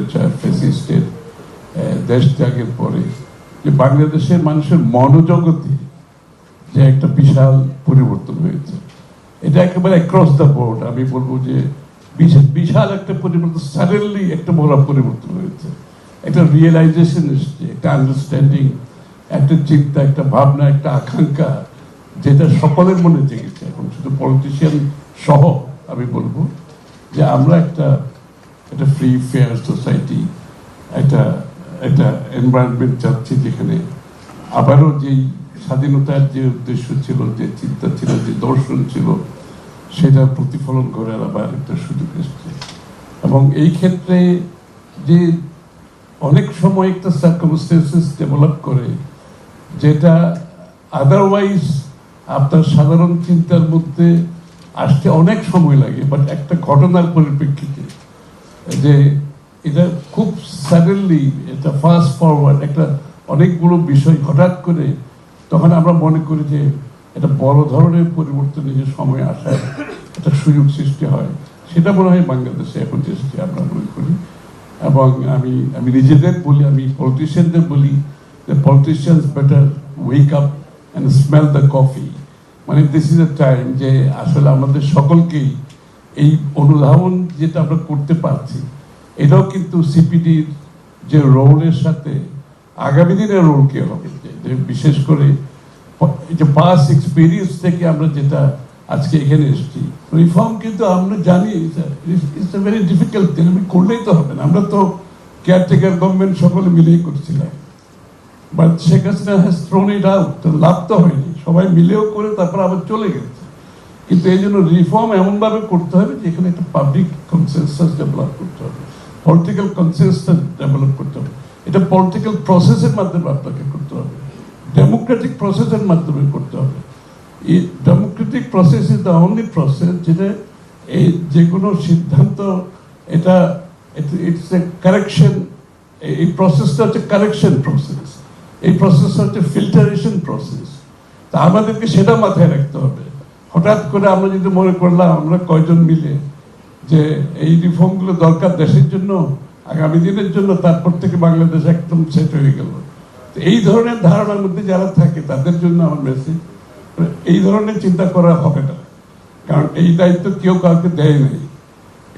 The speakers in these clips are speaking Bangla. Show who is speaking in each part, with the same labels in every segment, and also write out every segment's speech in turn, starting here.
Speaker 1: স্বৈরাচার ফ্যাসিস্টের দেশ ত্যাগের পরে যে বাংলাদেশের মানুষের মনোজগতে যে একটা বিশাল পরিবর্তন হয়েছে, এটা একেবারে অ্যাক্রস দ্য বোর্ড। আমি বলবো যে বিশাল একটা পরিবর্তন, সাডেনলি একটা বড় পরিবর্তন হয়েছে। একটা রিয়েলাইজেশন এসছে, একটা আন্ডারস্ট্যান্ডিং, একটা চিন্তা, একটা ভাবনা, একটা আকাঙ্ক্ষা, যেটা সকলের মনে জেগেছে এখন, শুধু পলিটিশিয়ান সহ। আমি বলবো যে আমরা একটা ফ্রি ফেয়ার সোসাইটি, একটা এনভায়রনমেন্ট চাচ্ছি যেখানে আবারও যেই স্বাধীনতার যে উদ্দেশ্য ছিল, যে চিন্তা ছিল, যে দর্শন ছিল, সেটার প্রতিফলন করার আবার একটা সুযোগ এসছে। এবং এই ক্ষেত্রে যে অনেক সময় একটা সার্কামস্টেন্সেস ডেভেলপ করে, যেটা আদারওয়াইজ আপনার সাধারণ চিন্তার মধ্যে আসতে অনেক সময় লাগে, বাট একটা ঘটনার পরিপ্রেক্ষিতে যে এটা খুব সাডেনলি, এটা ফাস্ট ফরওয়ার্ড, একটা অনেকগুলো বিষয় হঠাৎ করে, তখন আমরা মনে করি যে এটা বড় ধরনের পরিবর্তনের যে সময় আসার একটা সুযোগ সৃষ্টি হয়, সেটা মনে হয় বাংলাদেশে এখন এসেছে আমরা মনে করি। এবং আমি নিজেদের বলি, আমি পলিটিশিয়ানদের বলি যে politicians better wake up and smell the coffee. মানে দিস ইজ এ টাইম যে আসলে আমাদের সকলকেই এই অনুধাবন যেটা আমরা করতে পারছি, এটাও কিন্তু সিপিডির যে রোলের সাথে আগামী দিনের রোল কে হবে, যে বিশেষ করে যে পাস্ট এক্সপিরিয়েন্স থেকে আমরা যেটা আজকে এখানে এসেছি। রিফর্ম কিন্তু আমরা জানি it's a very difficult thing, আমি করলেই তো হবে না। আমরা তো কেয়ারটেকার গভর্নমেন্ট সকলে মিলেই করছিলাম, but Sheikh Hasina has thrown it out, লাভ তো হয়নি, সবাই মিলেও করে তারপর আবার চলে গেছে। কিন্তু এই জন্য রিফর্ম এমনভাবে করতে হবে যেখানে একটা পাবলিক কনসেনসাস ডেভেলপ করতে হবে, পলিটিক্যাল কনসেনসাস ডেভেলপ করতে হবে। এটা পলিটিক্যাল প্রসেসের মাধ্যমে আপনাকে করতে হবে, ডেমোক্রেটিক প্রসেসের মাধ্যমে করতে হবে। এই Democratic process is the only process যেটা এই যে কোনো সিদ্ধান্ত, এটা ইটস এ কারেকশন। এই প্রসেসটা হচ্ছে কারেকশন প্রসেস, এই প্রসেসটা হচ্ছে ফিল্টারেশন প্রসেস। তা আমাদেরকে সেটা মাথায় রাখতে হবে। হঠাৎ করে আমরা যদি মনে করলাম আমরা কয়জন মিলে যে এই রিফর্মগুলো দরকার দেশের জন্য, আগামী দিনের জন্য, তারপর থেকে বাংলাদেশ একদম সেট হয়ে গেল, এই ধরনের ধারণার মধ্যে যারা থাকে তাদের জন্য আমার মেসেজ, এই ধরনের চিন্তা করা হবে না। কারণ এই দায়িত্ব কেউ কাউকে দেয় নাই।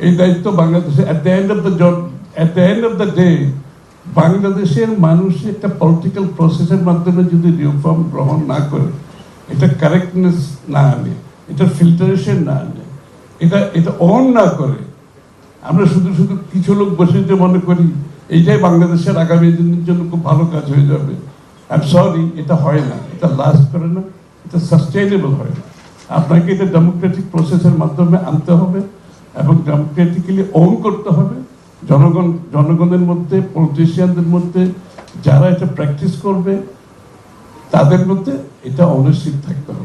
Speaker 1: এই দায়িত্ব বাংলাদেশে at the end of the day বাংলাদেশের মানুষ একটা পলিটিক্যাল প্রসেসের মাধ্যমে যদি রিফর্ম গ্রহণ না করে, এটা কারেক্টনেস না আনে, এটা ফিল্টারেশন না আনে, এটা অন না করে, আমরা শুধু কিছু লোক বসে যে মনে করি এইটাই বাংলাদেশের আগামী দিনের জন্য খুব ভালো কাজ হয়ে যাবে, আই এম সরি, এটা হয় না, এটা লাস্ট করে না, এটা সাস্টেইনেবল হয় না। আপনাকে এটা ডেমোক্রেটিক প্রসেসের মাধ্যমে আনতে হবে এবং ডেমোক্রেটিক্যালি অন করতে হবে। জনগণের মধ্যে, পলিটিশিয়ানদের মধ্যে যারা এটা প্র্যাকটিস করবে, তাদের মধ্যে এটা অনারশিপ থাকতে হবে।